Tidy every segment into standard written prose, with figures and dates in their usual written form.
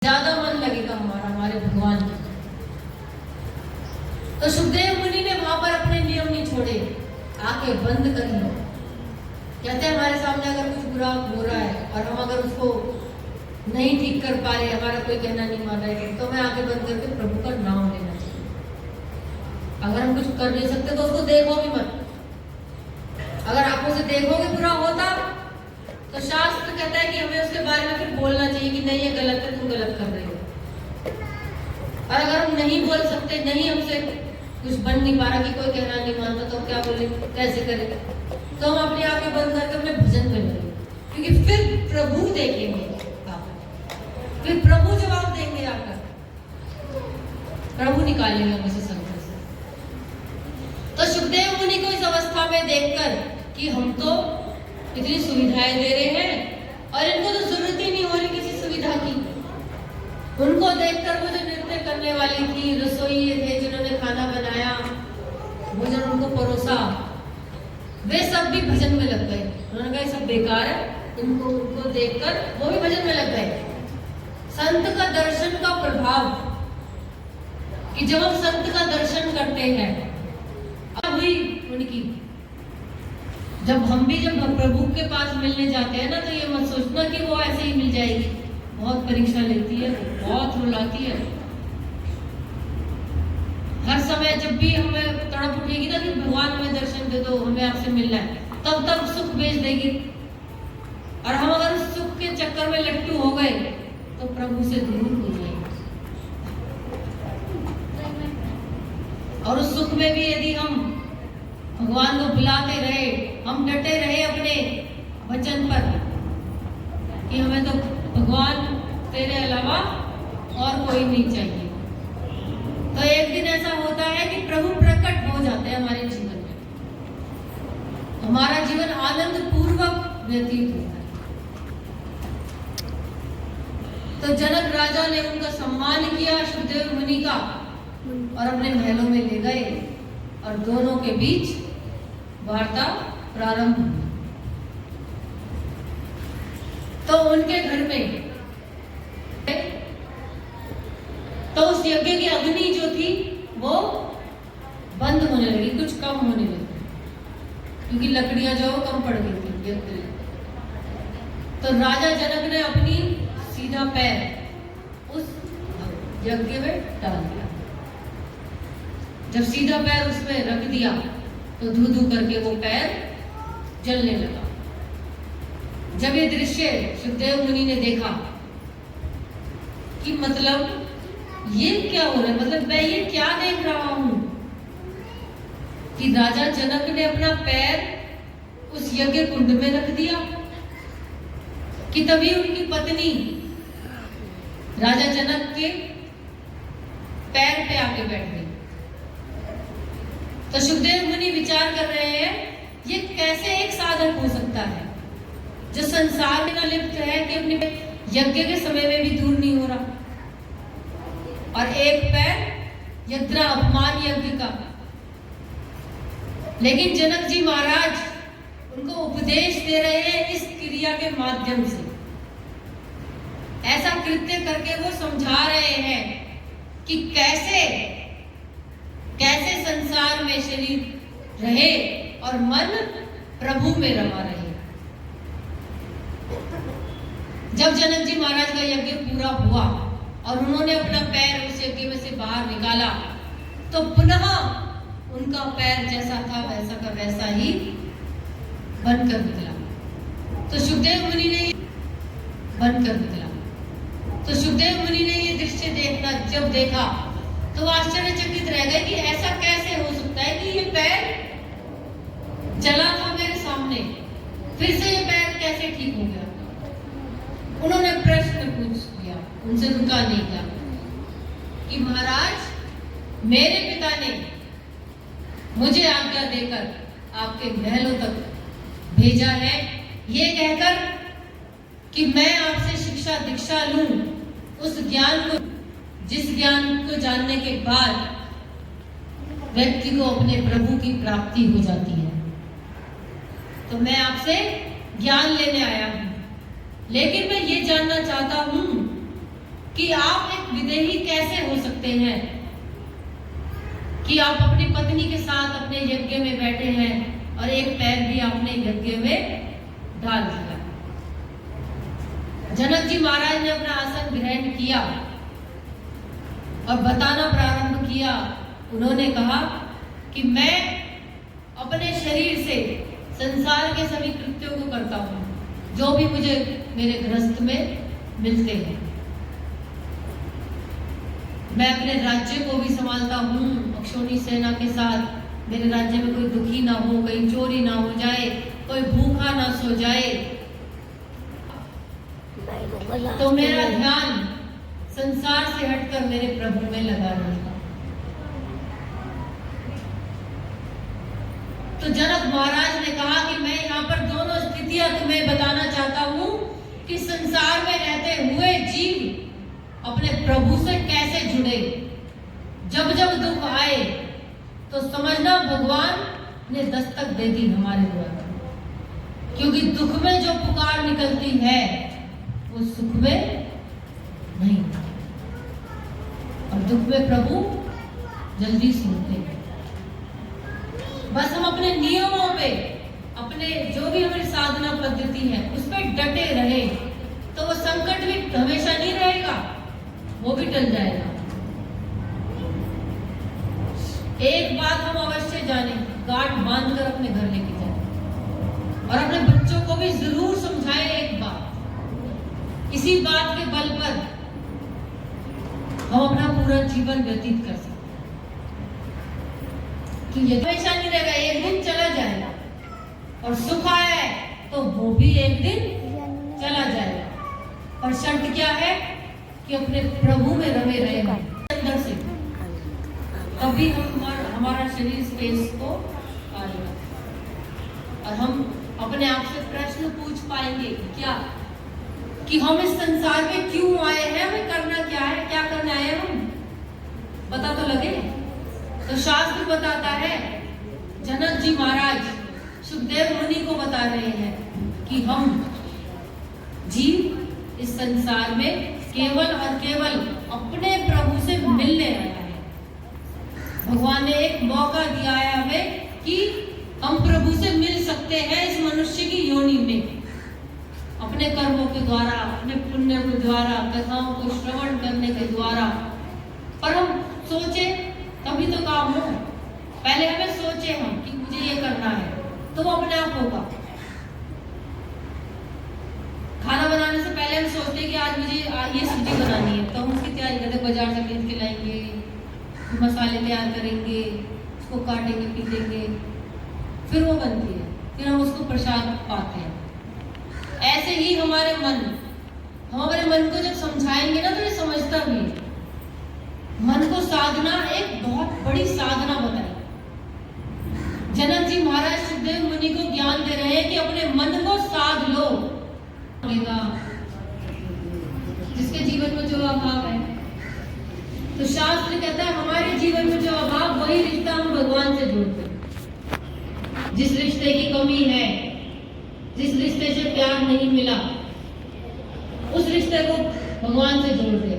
ज्यादा मन लगेगा हमारे भगवान के। तो सुखदेव मुनि ने वहां पर अपने नियम नहीं छोड़े, आंखें बंद कर लो। कहते हैं हमारे सामने अगर कुछ बुरा हो रहा है और हम अगर उसको नहीं ठीक कर पा रहे, हमारा कोई कहना नहीं मान रहे, तो हमें आंखें बंद करके प्रभु का नाम लेना चाहिए। अगर हम कुछ कर नहीं सकते तो उसको देखो भी मत। अगर आप उसे देखोगे बुरा होता तो शास्त्र कहता है कि हमें उसके बारे में फिर बोलना चाहिए कि नहीं ये गलत है, तुम गलत कर रहे हो। और अगर हम नहीं बोल सकते, नहीं हमसे कुछ बन नहीं पा रहा कि कोई कहना नहीं मानता, तो क्या बोले, कैसे करें? तो हम अपनी आंखें बंद करके अपने भजन में लगे, क्योंकि फिर प्रभु देखेंगे आप, फिर प्रभु जवाब देंगे आकर, प्रभु निकालेंगे हमें से संकट से। तो सुखदेव मुनि को इस अवस्था में देखकर कि हम तो इतनी सुविधाएं दे रहे हैं और इनको तो जरूरत ही नहीं हो रही किसी सुविधा की, उनको देखकर वो जो नृत्य करने वाली थी, रसोई थे जिन्होंने खाना बनाया, भोजन उनको परोसा, वे सब भी भजन में लग गए। उन्होंने कहा सब बेकार है, उनको देखकर वो भी भजन में लग गए। संत का दर्शन का प्रभाव, कि जब हम संत का दर्शन करते हैं, अब हुई उनकी, जब हम भी जब प्रभु के पास मिलने जाते हैं ना, तो ये मत सोचना कि वो ऐसे ही मिल जाएगी, बहुत परीक्षा लेती है, बहुत रुलाती है। हर समय जब भी हमें तड़प उठेगी ना कि भगवान हमें दर्शन दे दो, हमें आपसे मिलना है, तब सुख भेज देगी। और हम अगर उस सुख के चक्कर में लट्टू हो गए तो प्रभु से दूर हो जाएंगे। और उस सुख में भी यदि हम भगवान को बुलाते रहे, हम डटे रहे अपने वचन पर कि हमें तो भगवान तेरे अलावा और कोई नहीं चाहिए, तो एक दिन ऐसा होता है कि प्रभु प्रकट हो जाते हैं हमारे जीवन में, हमारा जीवन आनंद पूर्वक व्यतीत होता है। तो जनक राजा ने उनका सम्मान किया सुखदेव मुनि का और अपने महलों में ले गए और दोनों के बीच वार्ता प्रारंभ हुई। तो उनके घर में तो उस यज्ञ की अग्नि जो थी वो बंद होने लगी, कुछ कम होने लगी, क्योंकि लकड़ियां जो कम पड़ गई थी यज्ञ। तो राजा जनक ने अपनी सीधा पैर उस यज्ञ में डाल दिया। जब सीधा पैर उसमें रख दिया तो धू धू करके वो पैर जलने लगा। जब ये दृश्य सुखदेव मुनि ने देखा कि मतलब ये क्या हो रहा है, मतलब मैं ये क्या देख रहा हूं कि राजा जनक ने अपना पैर उस यज्ञ कुंड में रख दिया, कि तभी उनकी पत्नी राजा जनक के पैर पे आके बैठ गई। तो सुखदेव मुनि विचार कर रहे हैं ये कैसे एक साधक हो सकता है जो संसार में लिप्त है कि अपने यज्ञ के समय में भी दूर नहीं हो रहा, और एक पैर यज्ञ अपमान यज्ञ का। लेकिन जनक जी महाराज उनको उपदेश दे रहे हैं इस क्रिया के माध्यम से, ऐसा कृत्य करके वो समझा रहे हैं कि कैसे कैसे संसार में शरीर रहे और मन प्रभु में रमा रहे। जब जनक जी महाराज का यज्ञ पूरा हुआ और उन्होंने अपना पैर उस यज्ञ में से बाहर निकाला, तो पुनः उनका पैर जैसा था वैसा का वैसा ही बनकर निकला। तो सुखदेव मुनि ने बनकर निकला। तो सुखदेव मुनि ने ये दृश्य जब देखा तो आश्चर्यचकित रह गए कि ऐसा कैसे हो सकता है कि ये पैर चला था मेरे सामने, फिर से ये पैर कैसे ठीक हो गया। उन्होंने प्रश्न पूछ लिया, उनसे रुका नहीं गया कि महाराज मेरे पिता ने मुझे आज्ञा देकर आपके महलों तक भेजा है, ये कहकर कि मैं आपसे शिक्षा दीक्षा लूं, उस ज्ञान को, जिस ज्ञान को जानने के बाद व्यक्ति को अपने प्रभु की प्राप्ति हो जाती है। तो मैं आपसे ज्ञान लेने आया हूं, लेकिन मैं ये जानना चाहता हूं कि आप एक विदेही कैसे हो सकते हैं कि आप अपनी पत्नी के साथ अपने यज्ञ में बैठे हैं और एक पैर भी आपने यज्ञ में डाल दिया। जनक जी महाराज ने अपना आसन ग्रहण किया और बताना प्रारंभ किया। उन्होंने कहा कि मैं अपने शरीर से संसार के सभी कृत्यों को करता हूँ जो भी मुझे मेरे गृहस्थ में मिलते हैं। मैं अपने राज्य को भी संभालता हूँ अक्षौणी सेना के साथ। मेरे राज्य में कोई दुखी ना हो, कहीं चोरी ना हो जाए, कोई भूखा ना सो जाए। तो मेरा ध्यान संसार से हटकर मेरे प्रभु में लगा रहेगा। तो जनक महाराज ने कहा कि मैं यहाँ पर दोनों स्थितियां तुम्हें बताना चाहता हूँ कि संसार में रहते हुए जीव अपने प्रभु से कैसे जुड़े। जब जब दुख आए तो समझना भगवान ने दस्तक दे दी हमारे द्वारा, क्योंकि दुख में जो पुकार निकलती है वो सुख में नहीं, और दुख में प्रभु जल्दी सुनते हैं। बस हम अपने नियमों पे, अपने जो भी हमारी साधना पद्धति है उस पर डटे रहे तो वो संकट भी हमेशा नहीं रहेगा, वो भी टल जाएगा। एक बात हम अवश्य जाने, गांठ बांधकर अपने घर लेके जाए और अपने बच्चों को भी जरूर समझाए एक बात। इसी बात के बल पर हम अपना पूरा जीवन व्यतीत कर सकते कि ये हमेशा नहीं रहेगा, एक दिन चला जाएगा। और सुख आया है तो वो भी एक दिन चला जाएगा। और शर्त क्या है कि अपने प्रभु में रमे रहे अंदर से, तभी हमारा शरीर स्पेस को आएगा और हम अपने आप से प्रश्न पूछ पाएंगे क्या कि हम इस संसार में क्यों आए हैं, हमें करना क्या है, क्या करना है, हम पता तो लगे। तो शास्त्र बताता है, जनक जी महाराज सुखदेव मुनि को बता रहे हैं कि हम जीव इस संसार में केवल और केवल अपने प्रभु से मिलने आया है। भगवान ने एक मौका दिया है हमें कि हम प्रभु से मिल सकते हैं इस मनुष्य की योनि में, अपने कर्मों के द्वारा, अपने पुण्य के द्वारा, कथाओं को श्रवण करने के द्वारा। पर हम सोचे तभी तो काम हो। पहले हमें सोचे हम कि मुझे ये करना है तो वो अपने आप होगा। खाना बनाने से पहले हम सोचते कि आज मुझे ये सब्जी बनानी है, तो हम उसकी तैयारी करते, बाजार से खरीद के लाएंगे, मसाले तैयार करेंगे, उसको काटेंगे, पीटेंगे, फिर वो बनती है, फिर हम उसको प्रसाद पाते हैं। ऐसे ही हमारे मन को जब समझाएंगे ना तो ये समझता भी है। मन को साधना एक बहुत बड़ी साधना बताई। जनक जी महाराज सुखदेव मुनि को ज्ञान दे रहे हैं कि अपने मन को साध लो। जिसके जीवन में जो अभाव है, तो शास्त्र कहता है हमारे जीवन में जो अभाव, वही रिश्ता हम भगवान से जोड़ते हैं। जिस रिश्ते की कमी है, जिस रिश्ते से प्यार नहीं मिला, उस रिश्ते को भगवान से जोड़ दे।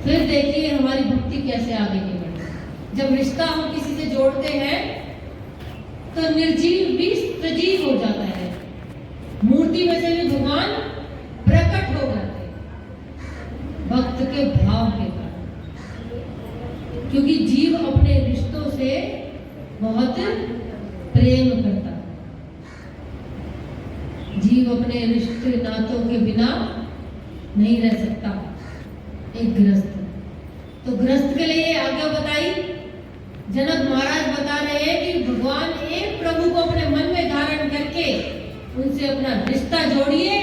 फिर देखिए हमारी भक्ति कैसे आगे की बढ़ती। जब रिश्ता हम किसी से जोड़ते हैं तो निर्जीव भी सजीव हो जाता है, मूर्ति में से भी भगवान प्रकट हो जाते हैं भक्त के भाव के कारण। क्योंकि जीव अपने रिश्तों से बहुत प्रेम करता है। जीव अपने रिश्ते नातों के बिना नहीं रह सकता। एक गृहस्थ, तो गृहस्थ के लिए आज्ञा बताई। जनक महाराज बता रहे हैं कि भगवान एक प्रभु को अपने मन में धारण करके उनसे अपना रिश्ता जोड़िए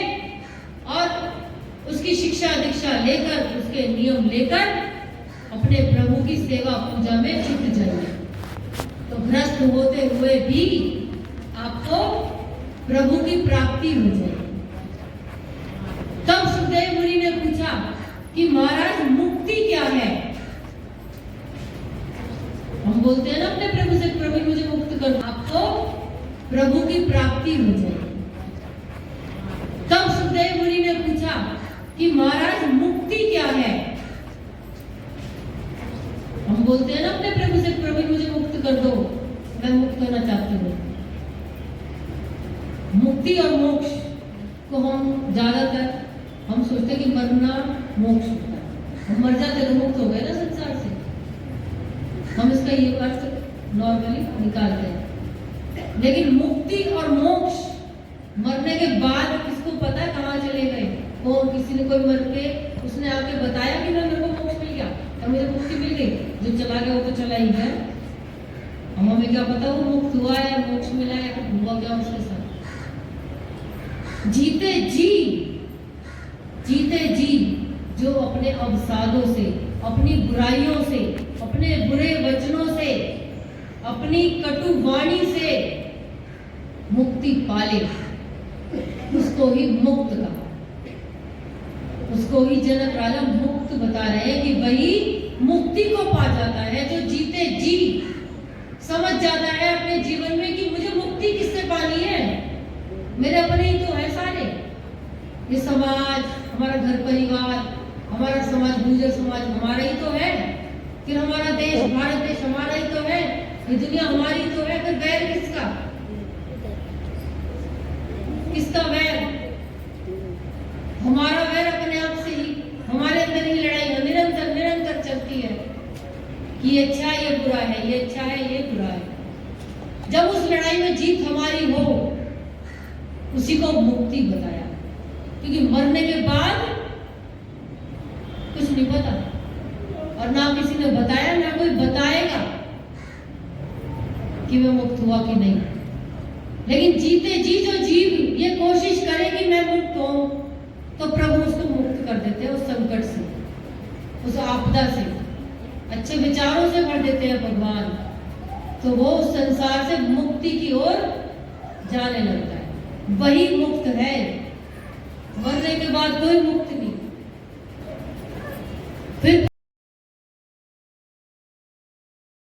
और उसकी शिक्षा दीक्षा लेकर, उसके नियम लेकर अपने प्रभु की सेवा पूजा में जुट जाइए। तो गृहस्थ होते हुए भी आपको प्रभु की प्राप्ति हो जाएगी। तब सुखदेव मुनि ने पूछा कि महाराज मुक्ति क्या है। हम बोलते हैं ना अपने प्रभु से, प्रभु मुझे मुक्त कर, आपको प्रभु की प्राप्ति हो जाएगी। तब सुखदेव मुनि ने पूछा कि महाराज मुक्ति क्या है। हम बोलते हैं ना अपने प्रभु से, प्रभु मुझे मुक्त कर दो, मैं मुक्त होना चाहती हूँ। मुक्ति और मोक्ष को हम ज्यादातर हम सोचते हैं कि मरना मोक्ष होता है, हम मर जाते तो मुक्त हो गए ना संसार से। हम इसका ये अर्थ नॉर्मली निकालते हैं, लेकिन मुक्ति और मोक्ष मरने के बाद किसको पता है कहाँ चले गए। कौन, किसी ने कोई मर के उसने आके बताया कि मेरे को मोक्ष मिल गया और मुझे मुक्ति मिल गई। जो चला गया वो तो चला ही गया, हमें क्या पता वो मुक्त हुआ है, मोक्ष मिला है, हुआ क्या उसके साथ। जीते जी जो अपने अवसादों से, अपनी बुराइयों से, अपने बुरे वचनों से, अपनी कटु वाणी से मुक्ति पाले, उसको ही मुक्त कहा। उसको ही जनक राजा मुक्त बता रहे हैं कि वही मुक्ति को पा जाता है जो जीते जी समझ जाता है अपने जीवन में कि मुझे मुक्ति किससे पानी है। मेरे अपने ही तो है सारे, ये समाज, हमारा घर परिवार, हमारा समाज, गुर्जर समाज हमारा ही तो है, फिर हमारा देश, भारत देश हमारा ही तो है, ये दुनिया हमारी तो है। फिर वैर किसका, किसका वैर? हमारा वैर अपने आप से ही, हमारे अंदर ही लड़ाई निरंतर निरंतर चलती है कि ये अच्छा है, ये बुरा है, ये अच्छा है, ये बुरा है। जब उस लड़ाई में जीत हमारी हो, उसी को मुक्ति बताया, क्योंकि मरने के बाद कुछ नहीं पता, और ना किसी ने बताया, ना कोई बताएगा कि मैं मुक्त हुआ कि नहीं। लेकिन जीते जी जो जीव ये कोशिश करे कि मैं मुक्त हूं, तो प्रभु उसको मुक्त कर देते हैं उस संकट से, उस आपदा से, अच्छे विचारों से भर देते हैं भगवान, तो वो उस संसार से मुक्ति की ओर जाने लगता है। वही मुक्त है, मरने के बाद कोई मुक्त नहीं। फिर